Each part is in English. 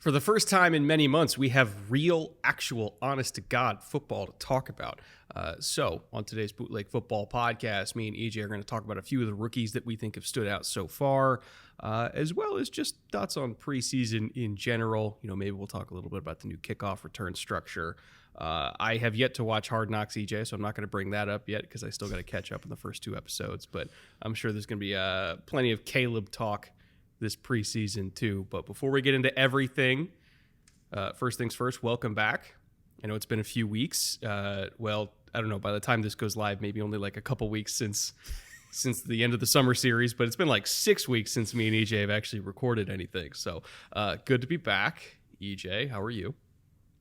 For the first time in many months, we have real, actual, honest-to-God football to talk about. So, on today's Bootleg Football podcast, me and EJ are going to talk about a few of the rookies that we think have stood out so far, as well as just thoughts on preseason in general. You know, maybe we'll talk a little bit about the new kickoff return structure. I have yet to watch Hard Knocks, EJ, so I'm not going to bring that up yet because I still got to catch up on the first two episodes. But I'm sure there's going to be plenty of Caleb talk this preseason too. But before we get into everything, first things first, welcome back. I know it's been a few weeks. Well, I don't know, by the time this goes live, maybe only like a couple weeks since the end of the summer series, but it's been like 6 weeks since me and EJ have actually recorded anything. So good to be back. EJ, how are you?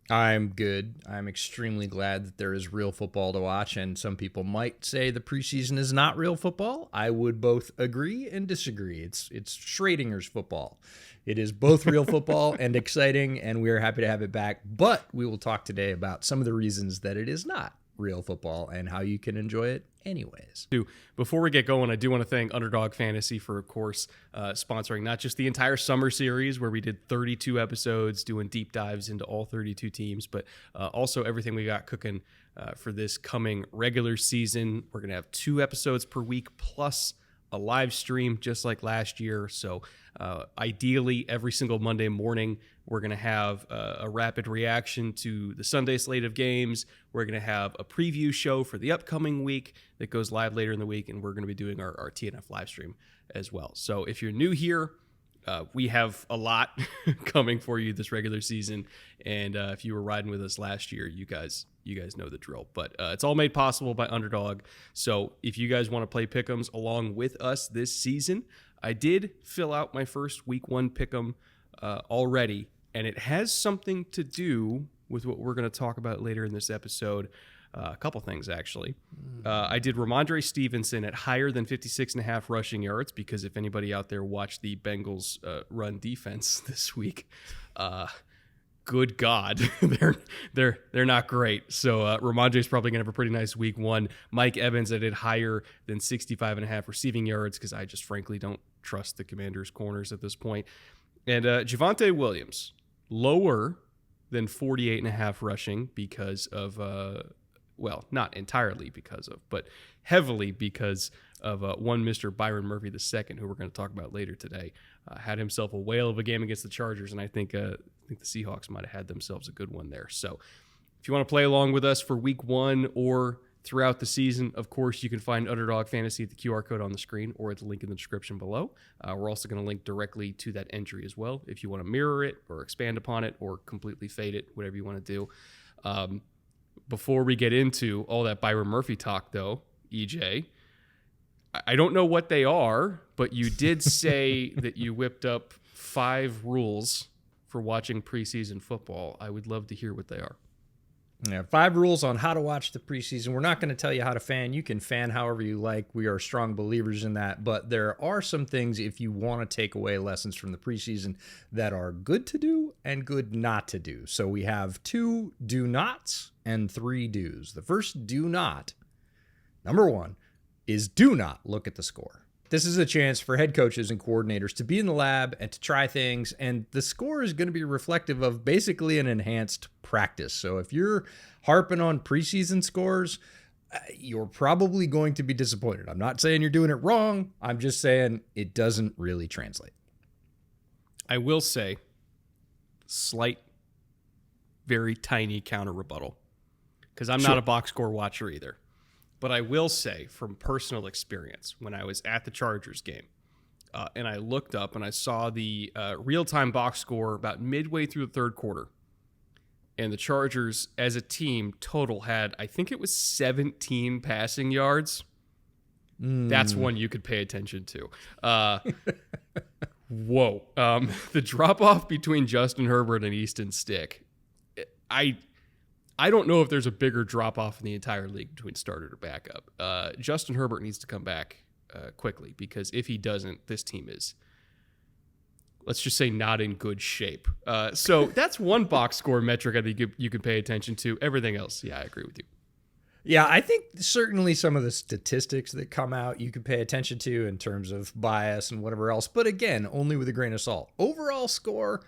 I'm good. I'm extremely glad that there is real football to watch, and some people might say the preseason is not real football. I would both agree and disagree. It's Schrodinger's football. It is both real football and exciting, and we are happy to have it back. But we will talk today about some of the reasons that it is not real football and how you can enjoy it anyways. Before we get going, I do want to thank Underdog Fantasy for, of course, sponsoring not just the entire summer series where we did 32 episodes doing deep dives into all 32 teams, but also everything we got cooking for this coming regular season. We're going to have 2 episodes per week plus a live stream just like last year. So ideally every single Monday morning, we're going to have a rapid reaction to the Sunday slate of games. We're going to have a preview show for the upcoming week that goes live later in the week, and we're going to be doing our TNF live stream as well. So if you're new here, we have a lot coming for you this regular season, and if you were riding with us last year, you guys know the drill. But it's all made possible by Underdog. So if you guys want to play pick'ems along with us this season, I did fill out my first week 1 pick'em already, and it has something to do with what we're going to talk about later in this episode. A couple things, actually. I did Ramondre Stevenson at higher than 56.5 rushing yards because if anybody out there watched the Bengals run defense this week, good God, they're not great. So Ramondre's probably going to have a pretty nice week 1. Mike Evans, I did higher than 65.5 receiving yards because I just frankly don't trust the Commanders' corners at this point. And Javonte Williams, lower than 48.5 rushing because of well, not entirely because of, but heavily because of one Mr. Byron Murphy II, who we're going to talk about later today. Had himself a whale of a game against the Chargers, and I think the Seahawks might have had themselves a good one there. So if you want to play along with us for week 1 or throughout the season, of course, you can find Underdog Fantasy at the QR code on the screen or at the link in the description below. We're also going to link directly to that entry as well if you want to mirror it or expand upon it or completely fade it, whatever you want to do. Before we get into all that Byron Murphy talk, though, EJ, I don't know what they are, but you did say that you whipped up 5 rules for watching preseason football. I would love to hear what they are. Yeah, 5 rules on how to watch the preseason. We're not going to tell you how to fan. You can fan however you like. We are strong believers in that. But there are some things, if you want to take away lessons from the preseason, that are good to do and good not to do. So we have 2 do nots and 3 do's. The first do not, number 1, is do not look at the score. This is a chance for head coaches and coordinators to be in the lab and to try things, and the score is going to be reflective of basically an enhanced practice. So if you're harping on preseason scores, you're probably going to be disappointed. I'm not saying you're doing it wrong. I'm just saying it doesn't really translate. I will say, slight, very tiny counter rebuttal, because I'm not a box score watcher either. But I will say, from personal experience, when I was at the Chargers game, and I looked up and I saw the real-time box score about midway through the third quarter, and the Chargers, as a team, total had, I think it was 17 passing yards. That's one you could pay attention to. Whoa. The drop-off between Justin Herbert and Easton Stick, I don't know if there's a bigger drop-off in the entire league between starter or backup. Justin Herbert needs to come back quickly because if he doesn't, this team is, let's just say, not in good shape. So that's one box score metric I think you can pay attention to. Everything else, yeah, I agree with you. Yeah, I think certainly some of the statistics that come out you can pay attention to in terms of bias and whatever else. But again, only with a grain of salt. Overall score,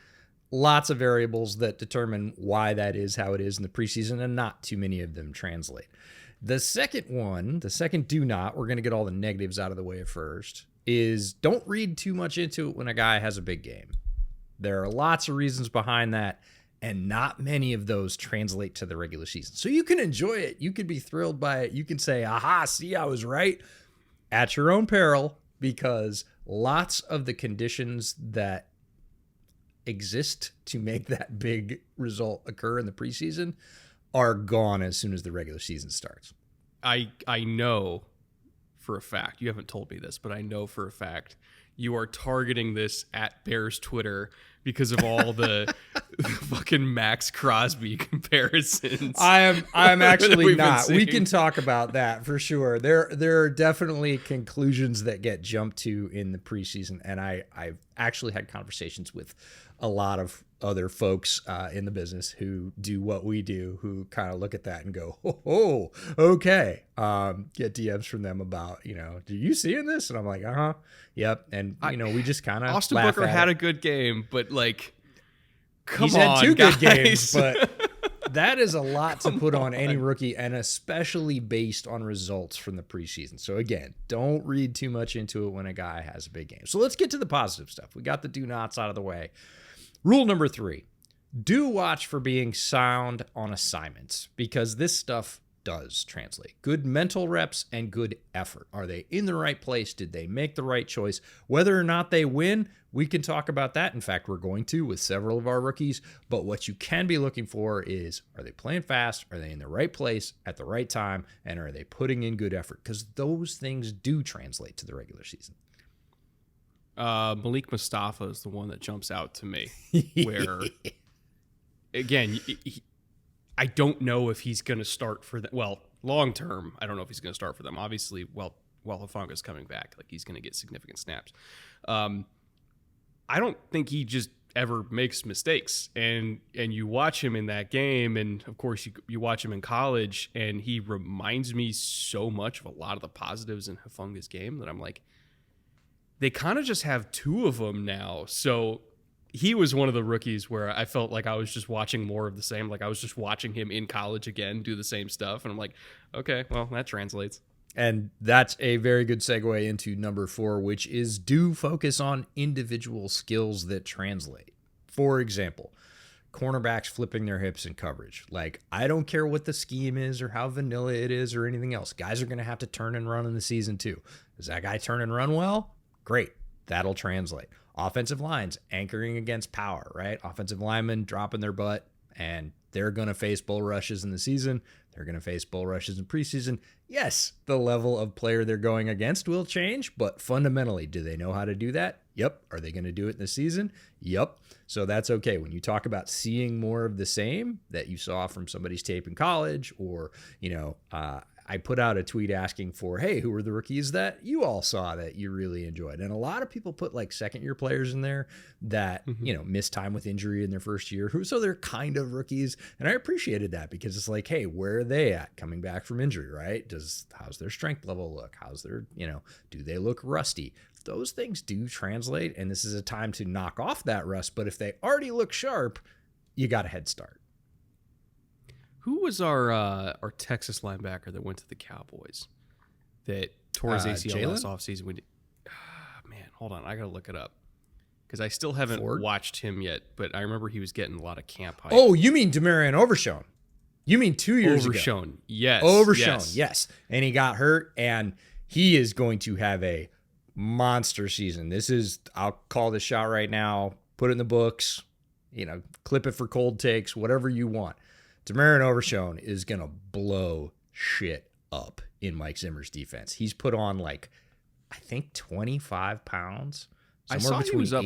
lots of variables that determine why that is how it is in the preseason, and not too many of them translate. The second do not, we're going to get all the negatives out of the way first, is don't read too much into it when a guy has a big game. There are lots of reasons behind that, and not many of those translate to the regular season. So you can enjoy it. You can be thrilled by it. You can say, aha, see, I was right, at your own peril, because lots of the conditions that exist to make that big result occur in the preseason are gone as soon as the regular season starts. I know for a fact, you haven't told me this, but I know for a fact you are targeting this at Bears Twitter because of all the fucking Max Crosby comparisons. I'm actually not. We can talk about that for sure. There are definitely conclusions that get jumped to in the preseason, and I've actually had conversations with a lot of other folks in the business who do what we do, who kind of look at that and go, oh, okay. Get DMs from them about, do you seeing this? And I'm like, yep. And, we just kind of Austin Booker had a good game, but come He's on, had two guys. good games, but that is a lot to put on any rookie, and especially based on results from the preseason. So again, don't read too much into it when a guy has a big game. So let's get to the positive stuff. We got the do nots out of the way. Rule number 3, do watch for being sound on assignments, because this stuff does translate. Good mental reps and good effort. Are they in the right place? Did they make the right choice? Whether or not they win, we can talk about that. In fact, we're going to with several of our rookies. But what you can be looking for is, are they playing fast? Are they in the right place at the right time? And are they putting in good effort? Because those things do translate to the regular season. Malik Mustafa is the one that jumps out to me, where, again, I don't know if he's going to start for them. Well, long term, I don't know if he's going to start for them. Obviously, while Hufanga's coming back, he's going to get significant snaps. I don't think he just ever makes mistakes. And you watch him in that game, and of course you watch him in college, and he reminds me so much of a lot of the positives in Hufanga's game that I'm like, they kind of just have two of them now. So he was one of the rookies where I felt like I was just watching more of the same. Like I was just watching him in college again, do the same stuff. And I'm like, okay, well, that translates. And that's a very good segue into number 4, which is do focus on individual skills that translate. For example, cornerbacks flipping their hips in coverage. I don't care what the scheme is or how vanilla it is or anything else. Guys are going to have to turn and run in the season too. Does that guy turn and run well? Great. That'll translate. Offensive lines anchoring against power, right? Offensive linemen dropping their butt, and they're going to face bull rushes in the season. They're going to face bull rushes in preseason. Yes, the level of player they're going against will change, but fundamentally, do they know how to do that? Yep. Are they going to do it in the season? Yep. So that's okay. When you talk about seeing more of the same that you saw from somebody's tape in college, or, I put out a tweet asking for, hey, who were the rookies that you all saw that you really enjoyed? And a lot of people put second-year players in there that, missed time with injury in their first year. So they're kind of rookies. And I appreciated that, because it's like, hey, where are they at coming back from injury, right? How's their strength level look? How's their, do they look rusty? Those things do translate. And this is a time to knock off that rust. But if they already look sharp, you got a head start. Who was our Texas linebacker that went to the Cowboys that tore his ACL last offseason? Man, hold on. I got to look it up, because I still haven't watched him yet, but I remember he was getting a lot of camp hype. Oh, you mean Demarion Overshown? You mean 2 years ago? Overshown, yes. Overshown, yes. And he got hurt, and he is going to have a monster season. I'll call this shot right now, put it in the books, clip it for cold takes, whatever you want. Demarion Overshown is going to blow shit up in Mike Zimmer's defense. He's put on I think 25 pounds. I saw he was up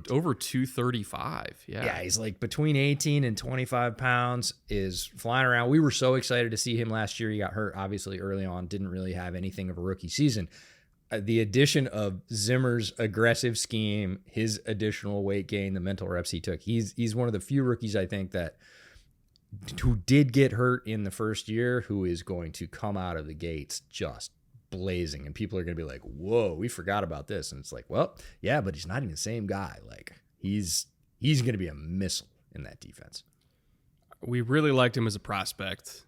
over 235. Yeah, he's between 18 and 25 pounds, is flying around. We were so excited to see him last year. He got hurt, obviously, early on. Didn't really have anything of a rookie season. The addition of Zimmer's aggressive scheme, his additional weight gain, the mental reps he took. He's one of the few rookies, I think, who did get hurt in the first year, who is going to come out of the gates just blazing, and people are going to be like, whoa, we forgot about this. And it's like, well, yeah, but he's not even the same guy. He's he's going to be a missile in that defense. We really liked him as a prospect.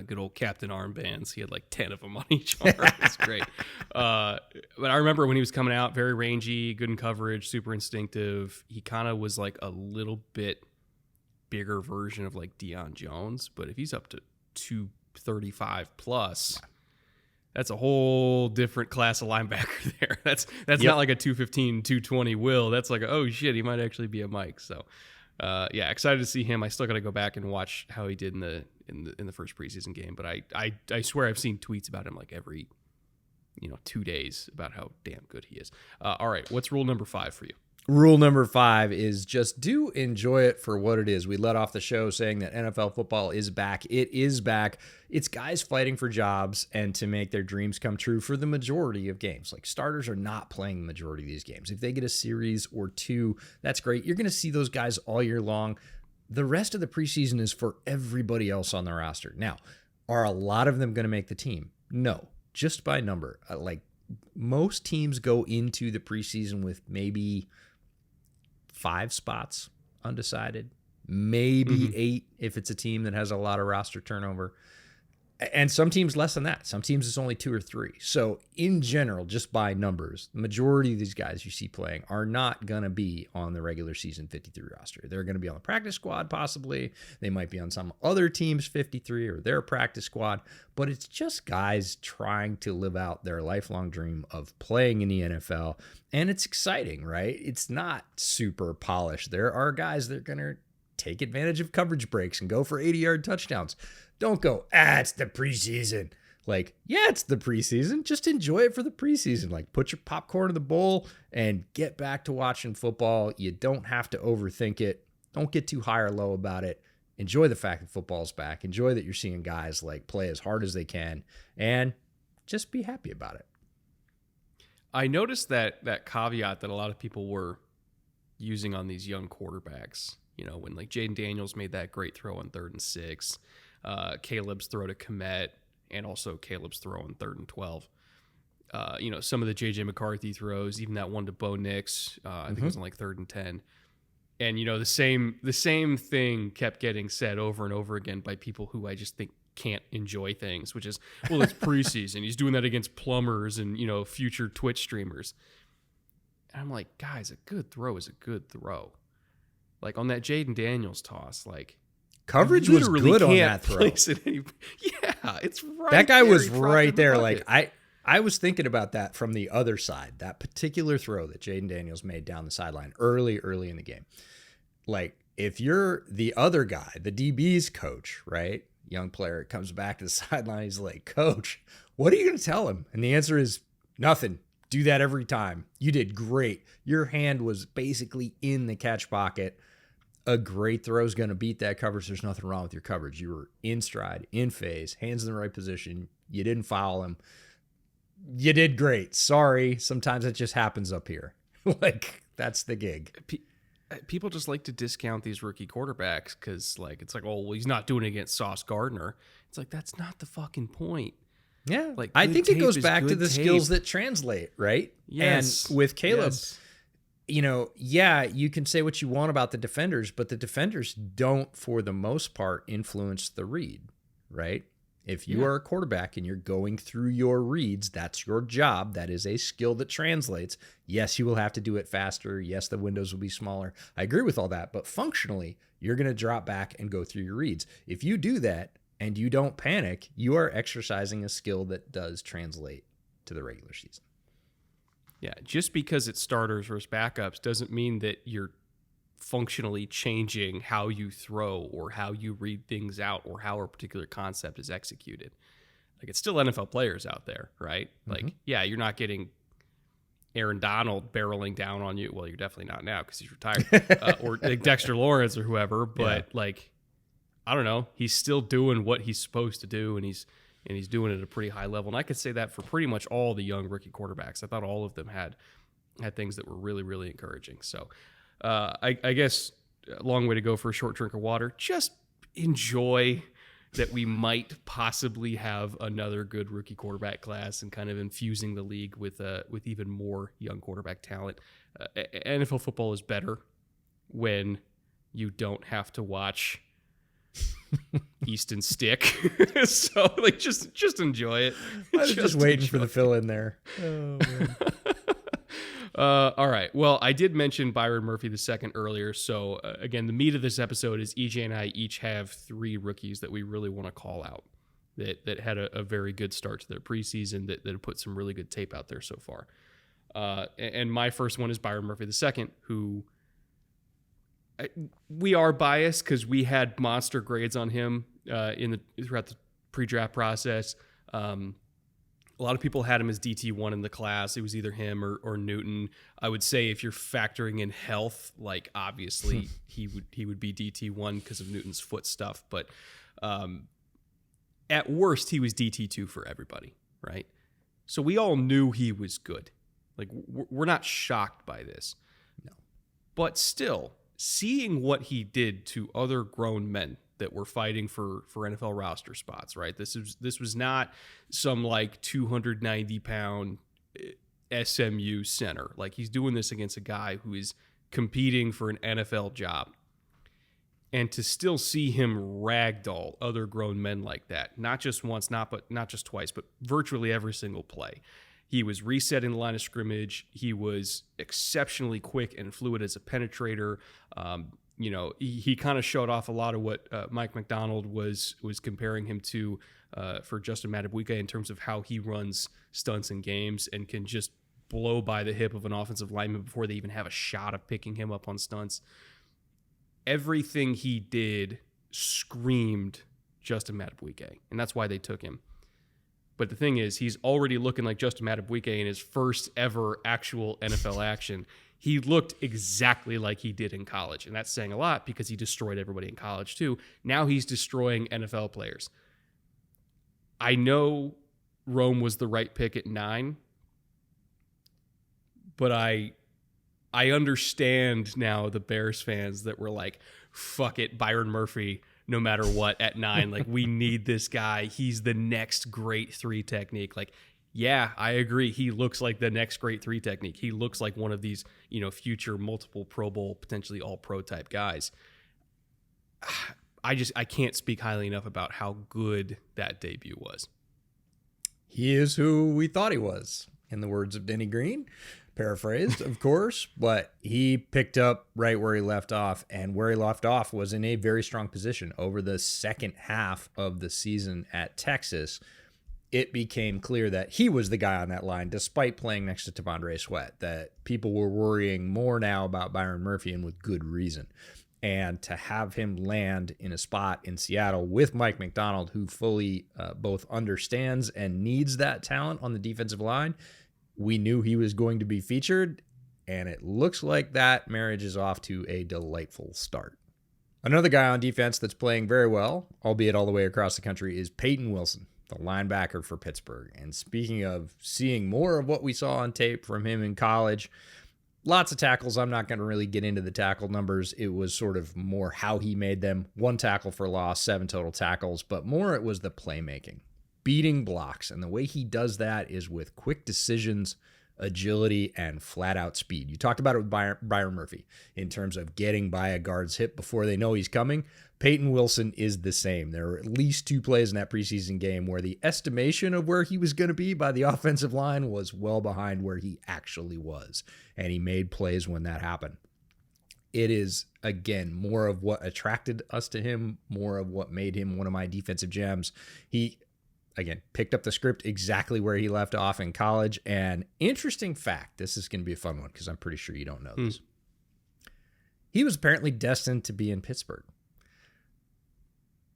Good old Captain Armbands. He had like 10 of them on each arm. It's great. But I remember when he was coming out, very rangy, good in coverage, super instinctive. He kind of was like a little bit bigger version of like Deion Jones. But if he's up to 235 plus, that's a whole different class of linebacker there. That's not like a 215, 220 Will. That's like, oh shit, he might actually be a Mike. So excited to see him. I still got to go back and watch how he did in the first preseason game. But I swear I've seen tweets about him like every 2 days about how damn good he is. All right, what's rule number 5 for you? Rule number 5 is just do enjoy it for what it is. We let off the show saying that NFL football is back. It is back. It's guys fighting for jobs and to make their dreams come true for the majority of games. Like, starters are not playing the majority of these games. If they get a series or 2, that's great. You're going to see those guys all year long. The rest of the preseason is for everybody else on the roster. Now, are a lot of them going to make the team? No, just by number. Like, most teams go into the preseason with maybe 5 spots undecided, maybe 8 if it's a team that has a lot of roster turnover. And some teams less than that. Some teams it's only 2 or 3. So in general, just by numbers, the majority of these guys you see playing are not going to be on the regular season 53 roster. They're going to be on the practice squad possibly. They might be on some other team's 53 or their practice squad. But it's just guys trying to live out their lifelong dream of playing in the NFL. And it's exciting, right? It's not super polished. There are guys that are going to take advantage of coverage breaks and go for 80-yard touchdowns. Don't go, it's the preseason. Like, yeah, it's the preseason. Just enjoy it for the preseason. Like, put your popcorn in the bowl and get back to watching football. You don't have to overthink it. Don't get too high or low about it. Enjoy the fact that football's back. Enjoy that you're seeing guys like play as hard as they can, and just be happy about it. I noticed that caveat that a lot of people were using on these young quarterbacks. When like Jaden Daniels made that great throw on 3rd and 6. Caleb's throw to Kmet, and also Caleb's throw on 3rd and 12. Some of the J.J. McCarthy throws, even that one to Bo Nix, I think it was on like 3rd and 10. And, the same thing kept getting said over and over again by people who I just think can't enjoy things, which is, well, it's preseason. He's doing that against plumbers and, future Twitch streamers. And I'm like, guys, a good throw is a good throw. Like on that Jaden Daniels toss, like, coverage was good on that throw. Yeah, it's right. That guy was right there. Like I was thinking about that from the other side. That particular throw that Jaden Daniels made down the sideline early in the game. Like, if you're the other guy, the DB's coach, right? Young player comes back to the sideline. He's like, Coach, what are you going to tell him? And the answer is nothing. Do that every time. You did great. Your hand was basically in the catch pocket. A great throw is going to beat that coverage. There's nothing wrong with your coverage. You were in stride, in phase, hands in the right position. You didn't foul him. You did great. Sorry. Sometimes it just happens up here. Like, that's the gig. People just like to discount these rookie quarterbacks because, like, it's like, oh, well, he's not doing it against Sauce Gardner. It's like, that's not the fucking point. Yeah. Like, I think it goes back to the skills that translate, right? Yes. And with Caleb, you can say what you want about the defenders, but the defenders don't, for the most part, influence the read, right? If you are a quarterback and you're going through your reads, that's your job. That is a skill that translates. Yes, you will have to do it faster. Yes, the windows will be smaller. I agree with all that, but functionally, you're going to drop back and go through your reads. If you do that and you don't panic, you are exercising a skill that does translate to the regular season. Yeah, just because it's starters versus backups doesn't mean that you're functionally changing how you throw or how you read things out or how a particular concept is executed. Like, it's still NFL players out there, right? Like, yeah, you're not getting Aaron Donald barreling down on you. Well, you're definitely not now because he's retired. Or like Dexter Lawrence or whoever. But, like, I don't know. He's still doing what he's supposed to do, and he's doing it at a pretty high level. And I could say that for pretty much all the young rookie quarterbacks. I thought all of them had things that were really, really encouraging. So I guess a long way to go for a short drink of water. Just enjoy that we might possibly have another good rookie quarterback class and kind of infusing the league with even more young quarterback talent. NFL football is better when you don't have to watch Easton Stick. So like just enjoy it. I was just waiting for the fill in there. Oh, man. All right. Well, I did mention Byron Murphy II earlier. So again, the meat of this episode is EJ and I each have 3 rookies that we really want to call out that had a very good start to their preseason, that have put some really good tape out there so far. And my first one is Byron Murphy II, who we are biased because we had monster grades on him throughout the pre-draft process. A lot of people had him as DT1 in the class. It was either him or Newton. I would say if you're factoring in health, like obviously he would be DT1 because of Newton's foot stuff. But at worst, he was DT2 for everybody, right? So we all knew he was good. Like we're not shocked by this. No. But still, seeing what he did to other grown men that were fighting for NFL roster spots, right? This was not some like 290-pound SMU center. Like he's doing this against a guy who is competing for an NFL job. And to still see him ragdoll other grown men like that, not just once, not just twice, but virtually every single play. He was resetting the line of scrimmage. He was exceptionally quick and fluid as a penetrator. He kind of showed off a lot of what Mike McDonald was comparing him to for Justin Madubuike in terms of how he runs stunts in games and can just blow by the hip of an offensive lineman before they even have a shot of picking him up on stunts. Everything he did screamed Justin Madubuike, and that's why they took him. But the thing is, he's already looking like Justin Madubuike in his first ever actual NFL action. He looked exactly like he did in college, and that's saying a lot because he destroyed everybody in college too. Now he's destroying NFL players. I know Rome was the right pick at 9, but I understand now the Bears fans that were like, fuck it, Byron Murphy, no matter what, at 9. Like, we need this guy. He's the next great 3 technique. Like, yeah, I agree. He looks like the next great 3 technique. He looks like one of these, future multiple Pro Bowl, potentially all pro type guys. I can't speak highly enough about how good that debut was. He is who we thought he was, in the words of Denny Green. Paraphrased, of course, but he picked up right where he left off, and where he left off was in a very strong position. Over the second half of the season at Texas, it became clear that he was the guy on that line, despite playing next to T'Vondre Sweat, that people were worrying more now about Byron Murphy, and with good reason. And to have him land in a spot in Seattle with Mike McDonald, who fully both understands and needs that talent on the defensive line, we knew he was going to be featured, and it looks like that marriage is off to a delightful start. Another guy on defense that's playing very well, albeit all the way across the country, is Payton Wilson, the linebacker for Pittsburgh. And speaking of seeing more of what we saw on tape from him in college, lots of tackles. I'm not going to really get into the tackle numbers. It was sort of more how he made them. 1 tackle for loss, 7 total tackles, but more it was the playmaking. Beating blocks, and the way he does that is with quick decisions, agility, and flat-out speed. You talked about it with Byron Murphy in terms of getting by a guard's hip before they know he's coming. Payton Wilson is the same. There were at least 2 plays in that preseason game where the estimation of where he was going to be by the offensive line was well behind where he actually was, and he made plays when that happened. It is, again, more of what attracted us to him, more of what made him one of my defensive gems. He, again, picked up the script exactly where he left off in college. And interesting fact, this is going to be a fun one because I'm pretty sure you don't know this. He was apparently destined to be in Pittsburgh.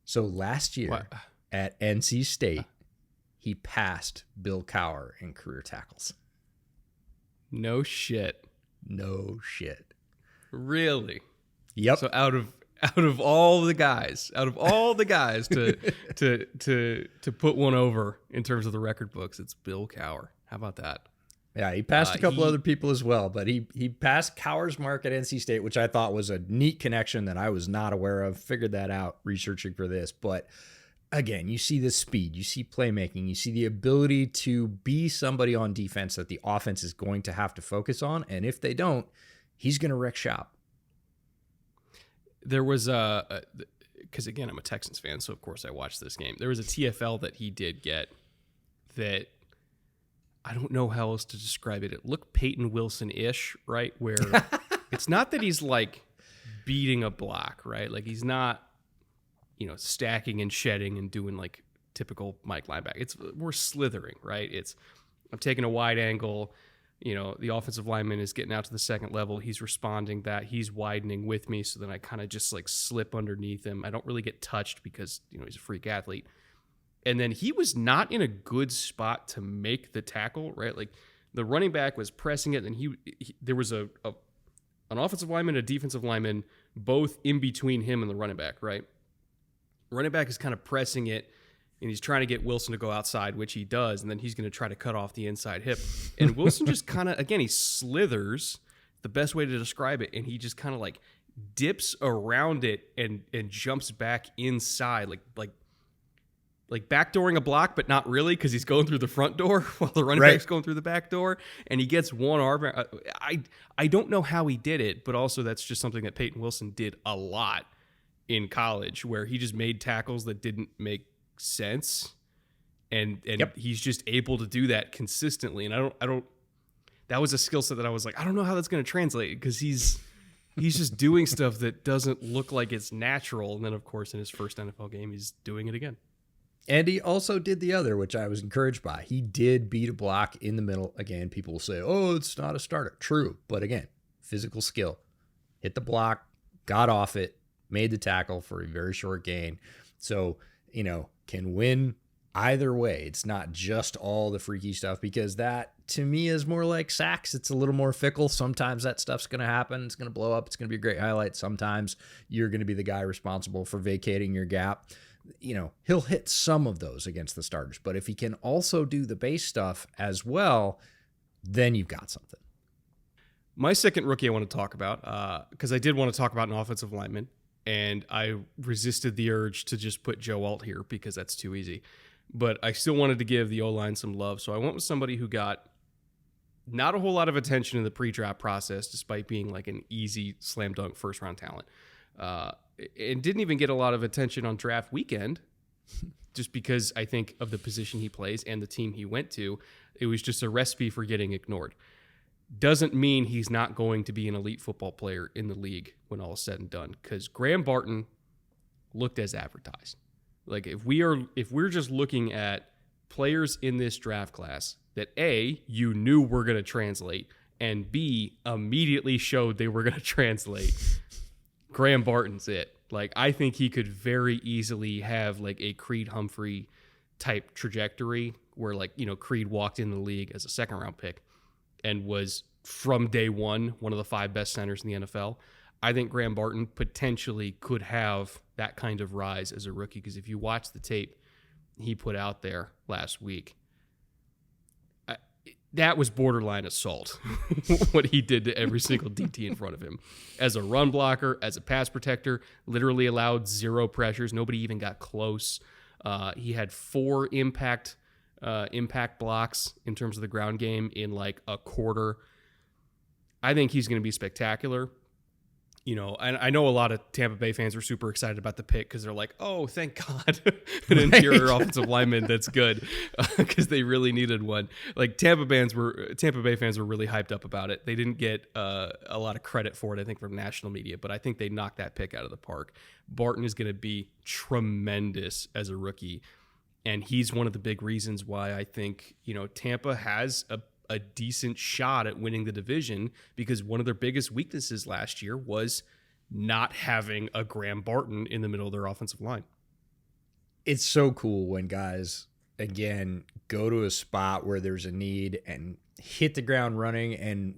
So last year at NC State, he passed Bill Cowher in career tackles. No shit. No shit. Really? Yep. So out of all the guys to put one over in terms of the record books, it's Bill Cowher. How about that? Yeah, he passed a couple other people as well, but he passed Cowher's mark at NC State, which I thought was a neat connection that I was not aware of. Figured that out researching for this. But again, you see the speed, you see playmaking, you see the ability to be somebody on defense that the offense is going to have to focus on. And if they don't, he's going to wreck shop. There was because again, I'm a Texans fan, so of course I watched this game. There was a TFL that he did get that I don't know how else to describe it. It looked Payton Wilson-ish, right? Where it's not that he's like beating a block, right? Like he's not, stacking and shedding and doing like typical Mike linebacker. It's more slithering, right? I'm taking a wide angle. The offensive lineman is getting out to the second level. He's responding that. He's widening with me, so then I kind of just like slip underneath him. I don't really get touched because, he's a freak athlete. And then he was not in a good spot to make the tackle, right? Like the running back was pressing it, and there was an offensive lineman, a defensive lineman, both in between him and the running back, right? Running back is kind of pressing it, and he's trying to get Wilson to go outside, which he does, and then he's going to try to cut off the inside hip. And Wilson just kind of, again, he slithers, the best way to describe it, and he just kind of like dips around it and jumps back inside, like backdooring a block, but not really, because he's going through the front door while the running back's going through the back door, and he gets one arm. I don't know how he did it, but also that's just something that Payton Wilson did a lot in college, where he just made tackles that didn't make sense, and he's just able to do that consistently. And I don't that was a skill set that I was like, I don't know how that's going to translate, because he's just doing stuff that doesn't look like it's natural. And then of course in his first NFL game he's doing it again. And he also did the other, which I was encouraged by. He did beat a block in the middle. Again, people will say, oh, it's not a starter. True. But again, physical skill. Hit the block, got off it, made the tackle for a very short gain. So, can win either way. It's not just all the freaky stuff, because that, to me, is more like sacks. It's a little more fickle. Sometimes that stuff's going to happen. It's going to blow up. It's going to be a great highlight. Sometimes you're going to be the guy responsible for vacating your gap. He'll hit some of those against the starters. But if he can also do the base stuff as well, then you've got something. My second rookie I want to talk about, because I did want to talk about an offensive lineman, and I resisted the urge to just put Joe Alt here because that's too easy. But I still wanted to give the O-line some love, so I went with somebody who got not a whole lot of attention in the pre-draft process, despite being like an easy slam dunk first-round talent. And didn't even get a lot of attention on draft weekend, just because I think of the position he plays and the team he went to. It was just a recipe for getting ignored. Doesn't mean he's not going to be an elite football player in the league when all is said and done, because Graham Barton looked as advertised. Like if we're just looking at players in this draft class that A, you knew were going to translate, and B, immediately showed they were going to translate, Graham Barton's it. Like I think he could very easily have like a Creed Humphrey type trajectory where Creed walked in the league as a second round pick and was from day one of the 5 best centers in the NFL. I think Graham Barton potentially could have that kind of rise as a rookie, because if you watch the tape he put out there last week, that was borderline assault, what he did to every single DT in front of him. As a run blocker, as a pass protector, literally allowed 0 pressures. Nobody even got close. He had 4 impact blocks in terms of the ground game in like a quarter. I think he's going to be spectacular. And I know a lot of Tampa Bay fans were super excited about the pick because they're like, oh, thank God, an interior offensive lineman that's good, because they really needed one. Like Tampa Bay fans were really hyped up about it. They didn't get a lot of credit for it, I think, from national media, but I think they knocked that pick out of the park. Barton is going to be tremendous as a rookie, and he's one of the big reasons why I think Tampa has a decent shot at winning the division, because one of their biggest weaknesses last year was not having a Graham Barton in the middle of their offensive line. It's so cool when guys, again, go to a spot where there's a need and hit the ground running. And,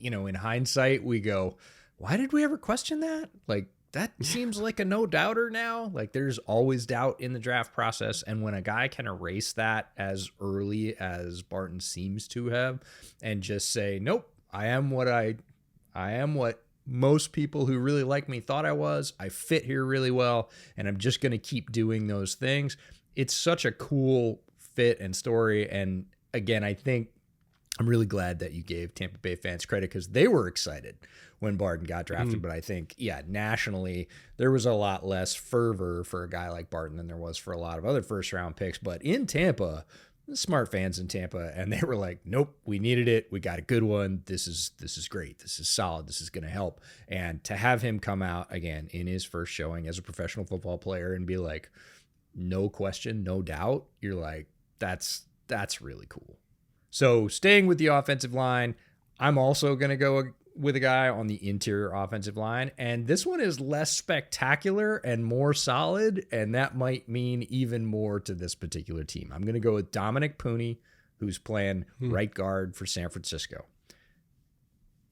in hindsight, we go, why did we ever question that? Like, that seems like a no-doubter now. Like, there's always doubt in the draft process. And when a guy can erase that as early as Barton seems to have and just say, nope, I am what most people who really like me thought I was. I fit here really well, and I'm just going to keep doing those things. It's such a cool fit and story. And again, I think I'm really glad that you gave Tampa Bay fans credit because they were excited when Barton got drafted. But I think, nationally, there was a lot less fervor for a guy like Barton than there was for a lot of other first-round picks. But in Tampa, smart fans in Tampa, and they were like, nope, we needed it. We got a good one. This is great. This is solid. This is going to help. And to have him come out, again, in his first showing as a professional football player and be like, no question, no doubt, you're like, that's really cool. So staying with the offensive line, I'm also going to go with a guy on the interior offensive line. And this one is less spectacular and more solid, and that might mean even more to this particular team. I'm going to go with Dominick Puni, who's playing right guard for San Francisco.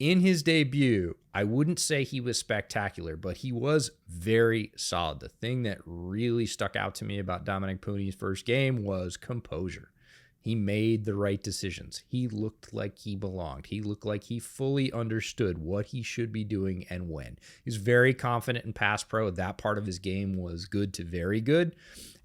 In his debut, I wouldn't say he was spectacular, but he was very solid. The thing that really stuck out to me about Dominick Puni's first game was composure. He made the right decisions. He looked like he belonged. He looked like he fully understood what he should be doing and when. He's very confident in pass pro. That part of his game was good to very good.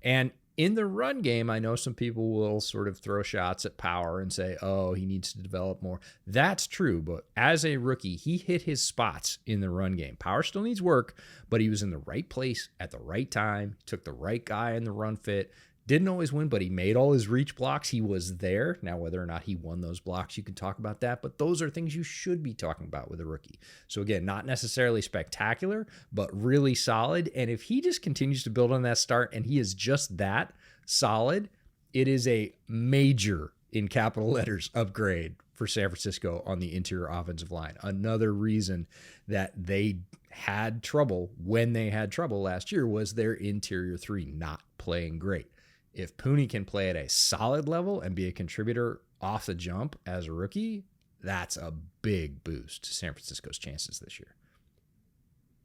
And in the run game, I know some people will sort of throw shots at Power and say, oh, he needs to develop more. That's true, but as a rookie, he hit his spots in the run game. Power still needs work, but he was in the right place at the right time, took the right guy in the run fit. Didn't always win, but he made all his reach blocks. He was there. Now, whether or not he won those blocks, you can talk about that, but those are things you should be talking about with a rookie. So again, not necessarily spectacular, but really solid. And if he just continues to build on that start and he is just that solid, it is a major, in capital letters, upgrade for San Francisco on the interior offensive line. Another reason that they had trouble when they had trouble last year was their interior three not playing great. If Puni can play at a solid level and be a contributor off the jump as a rookie, that's a big boost to San Francisco's chances this year.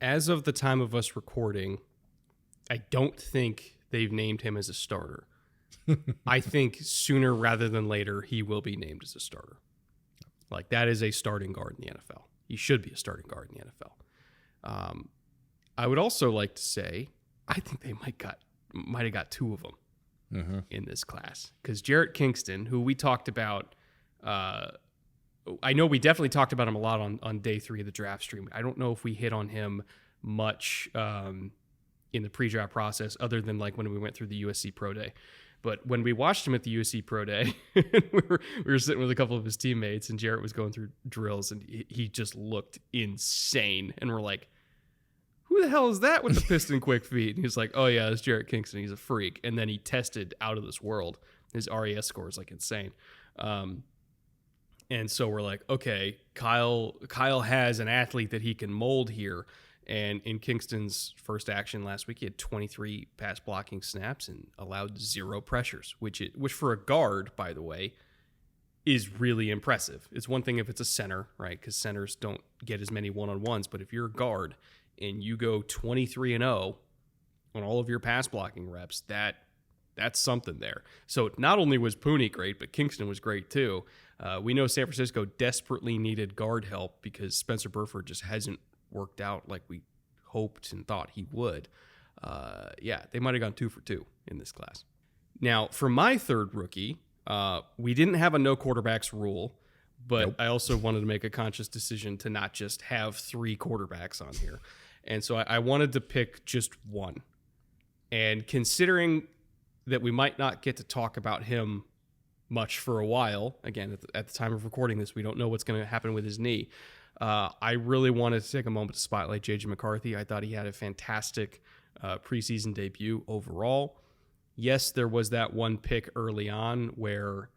As of the time of us recording, I don't think they've named him as a starter. I think sooner rather than later, he will be named as a starter. Like, that is a starting guard in the NFL. He should be a starting guard in the NFL. I would also like to say, I think they might have got two of them in this class, because Jarrett Kingston, who we talked about, I know we definitely talked about him a lot on day 3 of the draft stream. I don't know if we hit on him much in the pre-draft process, other than like when we went through the USC Pro Day. But when we watched him at the USC Pro Day, we were sitting with a couple of his teammates, and Jarrett was going through drills, and he just looked insane. And we're like, who the hell is that with the piston quick feet? And he's like, oh yeah, it's Jarrett Kingston. He's a freak. And then he tested out of this world. His RAS score is like insane. And so we're like, okay, Kyle has an athlete that he can mold here. And in Kingston's first action last week, he had 23 pass blocking snaps and allowed 0 pressures, which for a guard, by the way, is really impressive. It's one thing if it's a center, right? Because centers don't get as many one-on-ones. But if you're a guard and you go 23-0 on all of your pass blocking reps, that's something there. So not only was Puni great, but Kingston was great too. We know San Francisco desperately needed guard help because Spencer Burford just hasn't worked out like we hoped and thought he would. They might have gone 2 for 2 in this class. Now, for my third rookie, we didn't have a no quarterbacks rule, but nope. I also wanted to make a conscious decision to not just have 3 quarterbacks on here. And so I wanted to pick just one. And considering that we might not get to talk about him much for a while, again, at the time of recording this, we don't know what's going to happen with his knee. I really wanted to take a moment to spotlight J.J. McCarthy. I thought he had a fantastic preseason debut overall. Yes, there was that one pick early on where,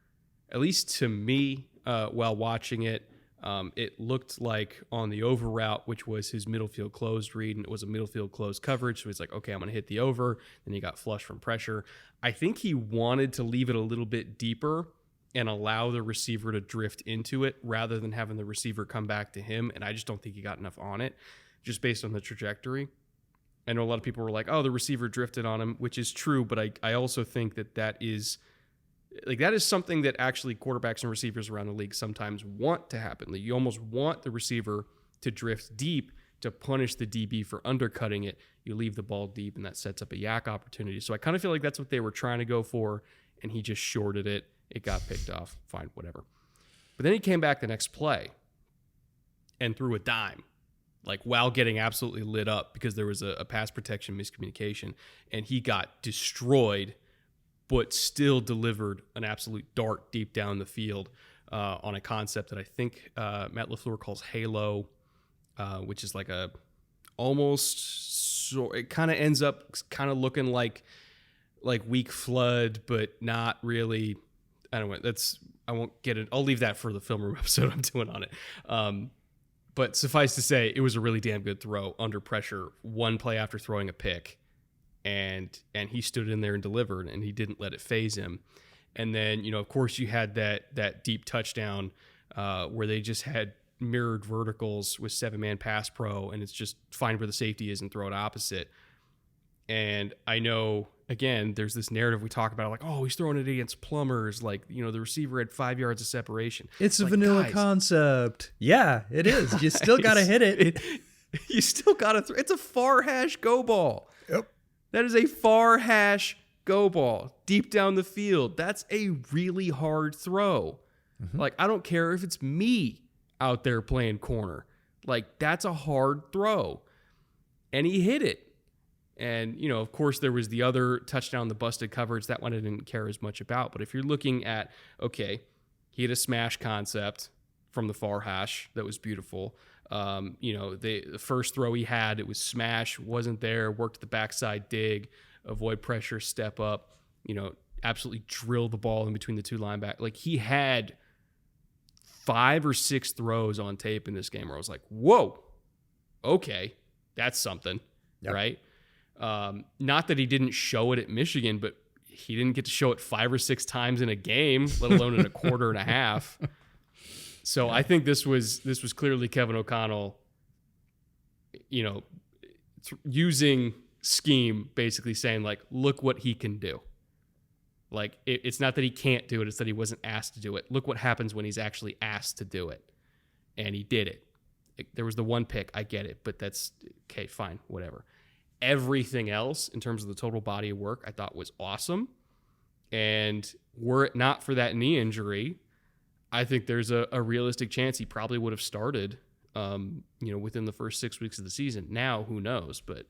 at least to me, while watching it, it looked like on the over route, which was his middle field closed read, and it was a middle field closed coverage. So he's like, okay, I'm going to hit the over. Then he got flushed from pressure. I think he wanted to leave it a little bit deeper and allow the receiver to drift into it rather than having the receiver come back to him. And I just don't think he got enough on it just based on the trajectory. I know a lot of people were like, oh, the receiver drifted on him, which is true. But I also think that is something that actually quarterbacks and receivers around the league sometimes want to happen. Like, you almost want the receiver to drift deep to punish the DB for undercutting it. You leave the ball deep, and that sets up a yak opportunity. So I kind of feel like that's what they were trying to go for, and he just shorted it. It got picked off. Fine, whatever. But then he came back the next play and threw a dime, like while getting absolutely lit up because there was a pass protection miscommunication, and he got destroyed, but still delivered an absolute dart deep down the field on a concept that I think Matt LaFleur calls halo, which is like a almost, so it kind of ends up kind of looking like weak flood, but not really. I don't know. I won't get it. I'll leave that for the film room episode I'm doing on it. But suffice to say, it was a really damn good throw under pressure. One play after throwing a pick, and he stood in there and delivered, and he didn't let it phase him. And then, of course, you had that deep touchdown where they just had mirrored verticals with 7-man pass pro, and it's just find where the safety is and throw it opposite. And I know, again, there's this narrative we talk about, like, oh, he's throwing it against plumbers. Like, the receiver had 5 yards of separation. It's a vanilla concept. Yeah, it is. You still got to hit it. You still got to throw. It's a far hash go ball. Yep. That is a far hash go ball deep down the field. That's a really hard throw. Mm-hmm. Like, I don't care if it's me out there playing corner. Like, that's a hard throw. And he hit it. And, of course, there was the other touchdown, the busted coverage. That one I didn't care as much about. But if you're looking at, okay, he had a smash concept from the far hash that was beautiful. The first throw he had, it was smash, wasn't there, worked the backside dig, avoid pressure, step up, absolutely drill the ball in between the two linebackers. Like, he had 5 or 6 throws on tape in this game where I was like, whoa, okay, that's something, yep. Right? Not that he didn't show it at Michigan, but he didn't get to show it 5 or 6 times in a game, let alone in a quarter and a half. So yeah. I think this was clearly Kevin O'Connell, using scheme, basically saying, like, look what he can do. Like, it's not that he can't do it, it's that he wasn't asked to do it. Look what happens when he's actually asked to do it. And he did it. There was the one pick, I get it, but that's, okay, fine, whatever. Everything else in terms of the total body of work I thought was awesome. And were it not for that knee injury, I think there's a realistic chance he probably would have started, within the first 6 weeks of the season. Now, who knows? But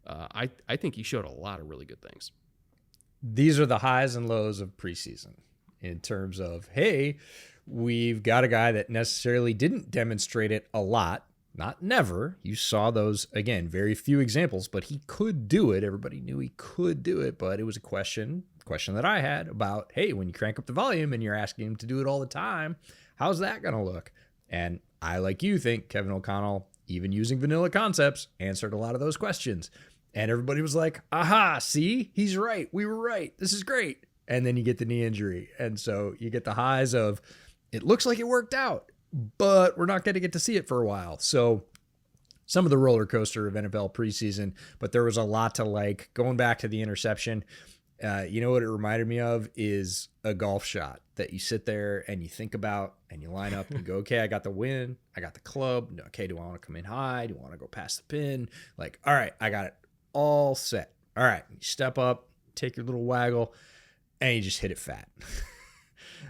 I think he showed a lot of really good things. These are the highs and lows of preseason in terms of, hey, we've got a guy that necessarily didn't demonstrate it a lot. Not never. You saw those, again, very few examples, but he could do it. Everybody knew he could do it, but it was a question that I had about, hey, when you crank up the volume and you're asking him to do it all the time, how's that going to look? And I, like you, think Kevin O'Connell, even using vanilla concepts, answered a lot of those questions. And everybody was like, aha, see, he's right. We were right. This is great. And then you get the knee injury. And so you get the highs of, it looks like it worked out, but we're not going to get to see it for a while. So some of the roller coaster of NFL preseason, but there was a lot to like. Going back to the interception, you know what it reminded me of is a golf shot that you sit there and you think about and you line up and go, okay, I got the win. I got the club. Okay, do I want to come in high? Do I want to go past the pin? Like, all right, I got it all set. All right, you step up, take your little waggle, and you just hit it fat.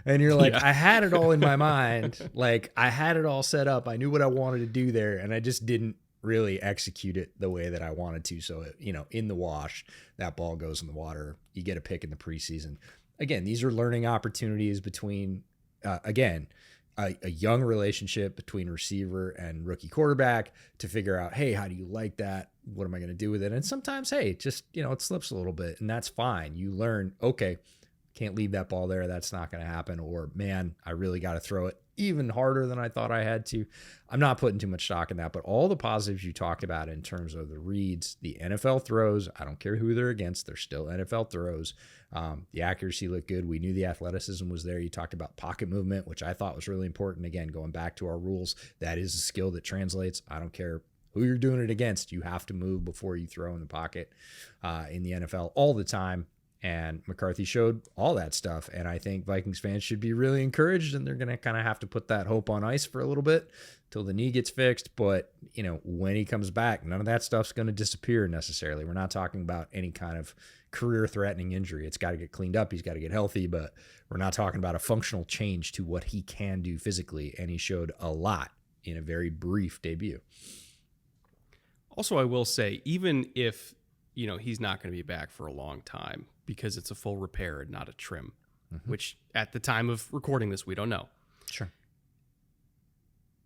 And you're like, yeah. I had it all in my mind. Like, I had it all set up. I knew what I wanted to do there, and I just didn't really execute it the way that I wanted to. So, in the wash, that ball goes in the water. You get a pick in the preseason. Again, these are learning opportunities between, a young relationship between receiver and rookie quarterback to figure out, hey, how do you like that? What am I going to do with it? And sometimes, hey, just, it slips a little bit, and that's fine. You learn, okay, can't leave that ball there. That's not going to happen. Or, man, I really got to throw it even harder than I thought I had to. I'm not putting too much stock in that, but all the positives you talked about in terms of the reads, the NFL throws, I don't care who they're against, they're still NFL throws. The accuracy looked good. We knew the athleticism was there. You talked about pocket movement, which I thought was really important. Again, going back to our rules, that is a skill that translates. I don't care who you're doing it against. You have to move before you throw in the pocket in the NFL all the time. And McCarthy showed all that stuff. And I think Vikings fans should be really encouraged, and they're going to kind of have to put that hope on ice for a little bit till the knee gets fixed. But, when he comes back, none of that stuff's going to disappear necessarily. We're not talking about any kind of career-threatening injury. It's got to get cleaned up. He's got to get healthy, but we're not talking about a functional change to what he can do physically. And he showed a lot in a very brief debut. Also, I will say, even if, he's not going to be back for a long time because it's a full repair and not a trim, which at the time of recording this, we don't know. Sure.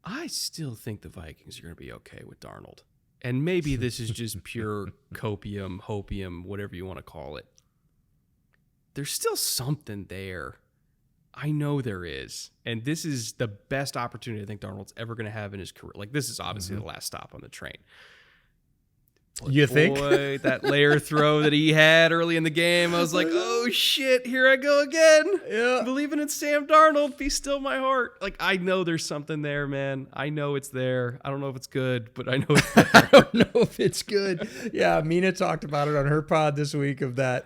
I still think the Vikings are going to be okay with Darnold. And maybe this is just pure copium, hopium, whatever you want to call it. There's still something there. I know there is. And this is the best opportunity I think Darnold's ever going to have in his career. Like, this is obviously the last stop on the train. But you think? Boy, that layer throw that he had early in the game, I was like, oh shit, here I go again. Yeah. Believing in Sam Darnold, be still my heart. Like, I know there's something there, man. I know it's there. I don't know if it's good, but I know it's there. I don't know if it's good. Yeah, Mina talked about it on her pod this week of the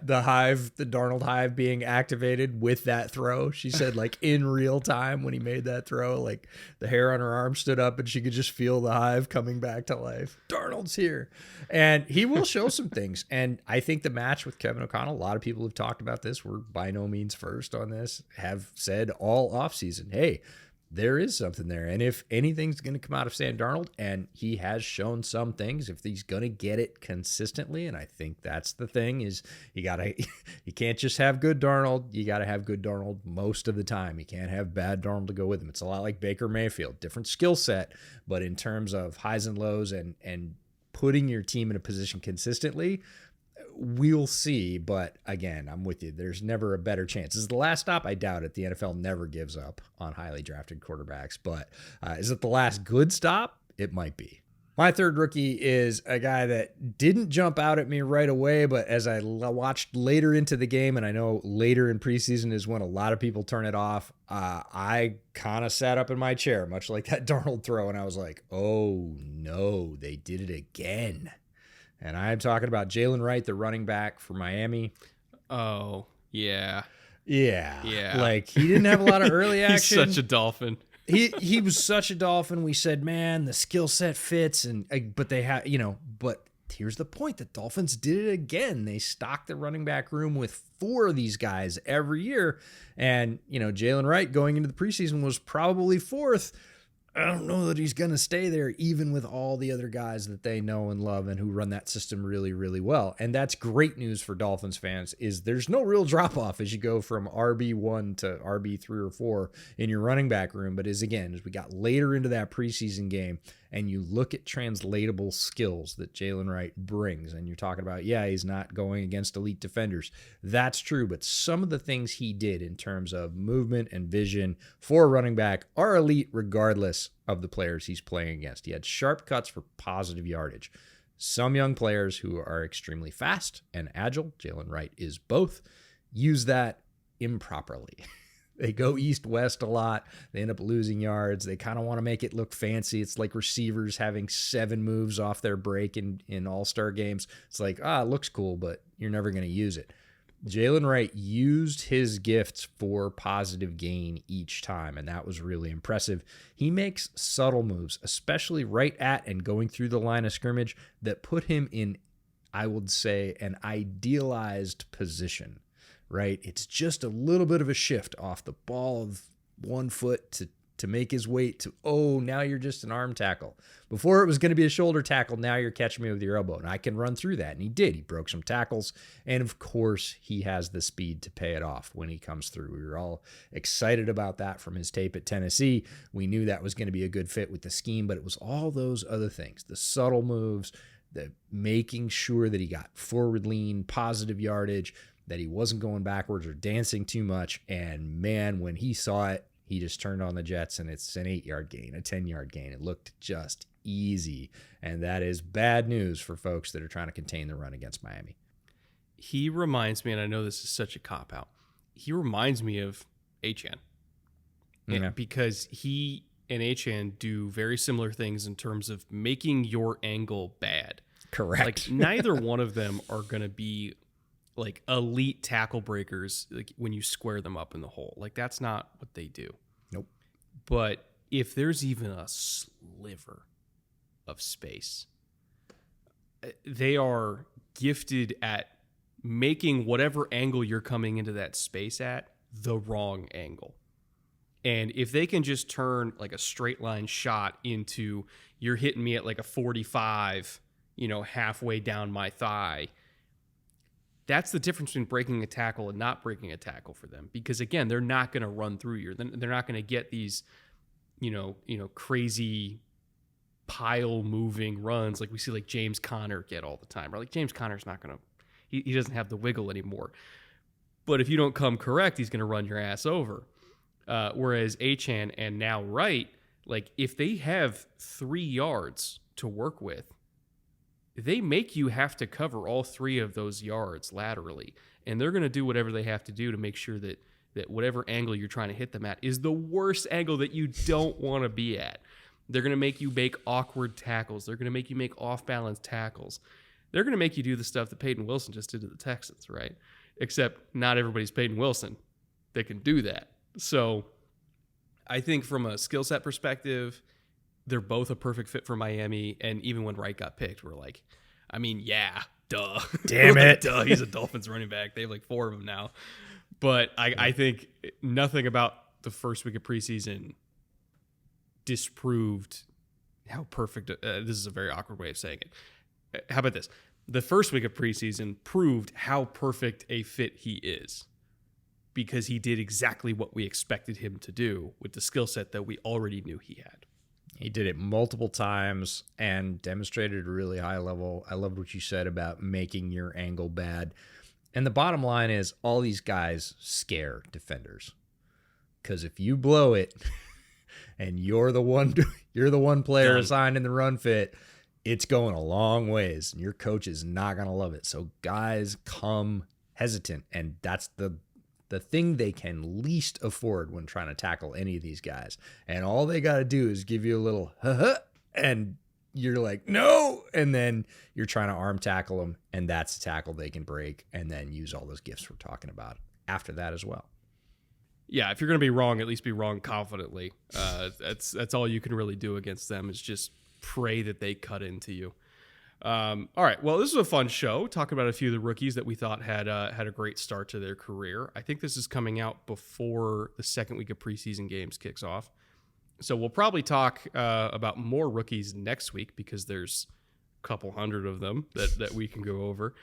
Darnold hive being activated with that throw. She said, like, in real time when he made that throw, like, the hair on her arm stood up and she could just feel the hive coming back to life. Darnold's here. And he will show some things. And I think the match with Kevin O'Connell, a lot of people have talked about this. We're by no means first on this, have said all offseason, hey, there is something there. And if anything's going to come out of Sam Darnold, and he has shown some things, if he's going to get it consistently, and I think that's the thing, is you can't just have good Darnold. You got to have good Darnold most of the time. You can't have bad Darnold to go with him. It's a lot like Baker Mayfield, different skill set, but in terms of highs and lows and putting your team in a position consistently, we'll see. But again, I'm with you. There's never a better chance. Is it the last stop? I doubt it. The NFL never gives up on highly drafted quarterbacks. But is it the last good stop? It might be. My third rookie is a guy that didn't jump out at me right away, but as I watched later into the game, and I know later in preseason is when a lot of people turn it off, I kind of sat up in my chair, much like that Darnold throw, and I was like, oh no, they did it again. And I'm talking about Jaylen Wright, the running back for Miami. Oh, yeah. Yeah. Like, he didn't have a lot of early action. He's such a Dolphin. He was such a Dolphin. We said, man, the skill set fits, but they have, but here's the point: the Dolphins did it again. They stocked the running back room with 4 of these guys every year, and Jaylen Wright going into the preseason was probably 4th. I don't know that he's going to stay there, even with all the other guys that they know and love and who run that system really, really well. And that's great news for Dolphins fans, is there's no real drop-off as you go from RB1 to RB3 or 4 in your running back room. But as we got later into that preseason game and you look at translatable skills that Jaylen Wright brings, and you're talking about, he's not going against elite defenders. That's true, but some of the things he did in terms of movement and vision for a running back are elite regardless of the players he's playing against. He had sharp cuts for positive yardage. Some young players who are extremely fast and agile, Jaylen Wright is both, use that improperly. They go east-west a lot. They end up losing yards. They kind of want to make it look fancy. It's like receivers having 7 moves off their break in all-star games. It's like, it looks cool, but you're never going to use it. Jaylen Wright used his gifts for positive gain each time, and that was really impressive. He makes subtle moves, especially right at and going through the line of scrimmage, that put him in, I would say, an idealized position. Right? It's just a little bit of a shift off the ball of 1 foot to make his weight to, now you're just an arm tackle. Before it was going to be a shoulder tackle, now you're catching me with your elbow. And I can run through that. And he did. He broke some tackles. And of course, he has the speed to pay it off when he comes through. We were all excited about that from his tape at Tennessee. We knew that was going to be a good fit with the scheme, but it was all those other things, the subtle moves, the making sure that he got forward lean, positive yardage, that he wasn't going backwards or dancing too much. And man, when he saw it, he just turned on the jets, and it's an 8-yard gain, a 10-yard gain. It looked just easy. And that is bad news for folks that are trying to contain the run against Miami. He reminds me, and I know this is such a cop-out, he reminds me of Achane. Yeah. Because he and Achane do very similar things in terms of making your angle bad. Correct. Like, neither one of them are going to be like elite tackle breakers like when you square them up in the hole. Like that's not what they do. Nope. But if there's even a sliver of space, they are gifted at making whatever angle you're coming into that space at the wrong angle. And if they can just turn like a straight line shot into you're hitting me at like a 45, halfway down my thigh, that's the difference between breaking a tackle and not breaking a tackle for them. Because again, they're not going to run through you. They're not going to get these, crazy pile moving runs like we see like James Conner get all the time. Right? Like James Conner's not going to, he doesn't have the wiggle anymore. But if you don't come correct, he's going to run your ass over. Whereas Achane and now Wright, like if they have 3 yards to work with, they make you have to cover all 3 of those yards laterally. And they're going to do whatever they have to do to make sure that whatever angle you're trying to hit them at is the worst angle that you don't want to be at. They're going to make you make awkward tackles. They're going to make you make off-balance tackles. They're going to make you do the stuff that Payton Wilson just did to the Texans, right? Except not everybody's Payton Wilson. They can do that. So I think from a skill set perspective, they're both a perfect fit for Miami. And even when Wright got picked, we're like, yeah, duh. Damn it. Duh, he's a Dolphins running back. They have like 4 of them now. But I think nothing about the first week of preseason disproved how perfect. This is a very awkward way of saying it. How about this? The first week of preseason proved how perfect a fit he is, because he did exactly what we expected him to do with the skill set that we already knew he had. He did it multiple times and demonstrated a really high level. I loved what you said about making your angle bad. And the bottom line is all these guys scare defenders. Because if you blow it and you're the one player assigned in the run fit, it's going a long ways. And your coach is not going to love it. So guys come hesitant. And that's the thing they can least afford when trying to tackle any of these guys. And all they got to do is give you a little and you're like, no. And then you're trying to arm tackle them. And that's a tackle they can break and then use all those gifts we're talking about after that as well. Yeah, if you're going to be wrong, at least be wrong confidently. That's all you can really do against them is just pray that they cut into you. All right. Well, this was a fun show talking about a few of the rookies that we thought had a great start to their career. I think this is coming out before the second week of preseason games kicks off. So we'll probably talk about more rookies next week because there's a couple hundred of them that we can go over.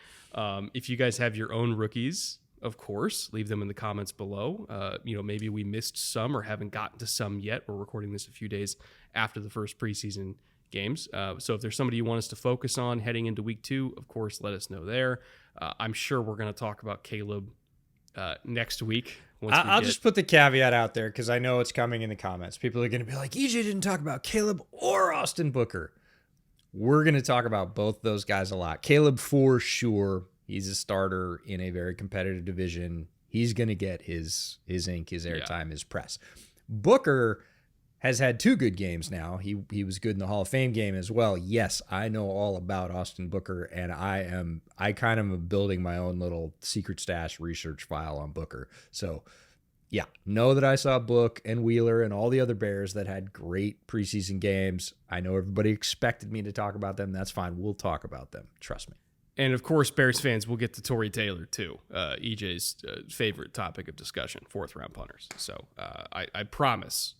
If you guys have your own rookies, of course, leave them in the comments below. Maybe we missed some or haven't gotten to some yet. We're recording this a few days after the first preseason games. So if there's somebody you want us to focus on heading into week 2, of course, let us know there. I'm sure we're going to talk about Caleb next week. I'll just put the caveat out there because I know it's coming in the comments. People are going to be like, EJ didn't talk about Caleb or Austin Booker. We're going to talk about both those guys a lot. Caleb, for sure, he's a starter in a very competitive division. He's going to get his ink, his airtime, his press. Booker has had 2 good games now. He was good in the Hall of Fame game as well. Yes, I know all about Austin Booker, and I kind of am building my own little secret stash research file on Booker. So, yeah, know that I saw Book and Wheeler and all the other Bears that had great preseason games. I know everybody expected me to talk about them. That's fine. We'll talk about them. Trust me. And, of course, Bears fans will get to Torrey Taylor, too, EJ's favorite topic of discussion, 4th-round punters. So I promise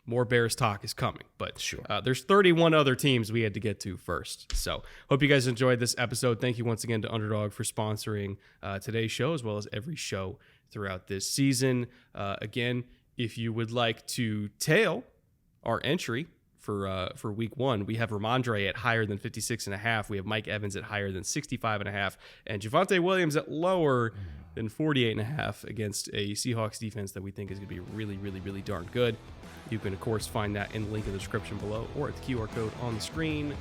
more Bears talk is coming, but sure. There's 31 other teams we had to get to first. So hope you guys enjoyed this episode. Thank you once again to Underdog for sponsoring today's show, as well as every show throughout this season. Again, if you would like to tail our entry for week 1, we have Ramondre at higher than 56.5. We have Mike Evans at higher than 65.5, and Javonte Williams at lower than 48.5 against a Seahawks defense that we think is going to be really, really, really darn good. You can, of course, find that in the link in the description below or at the QR code on the screen.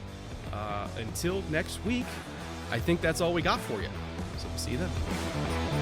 Until next week, I think that's all we got for you. So we'll see you then.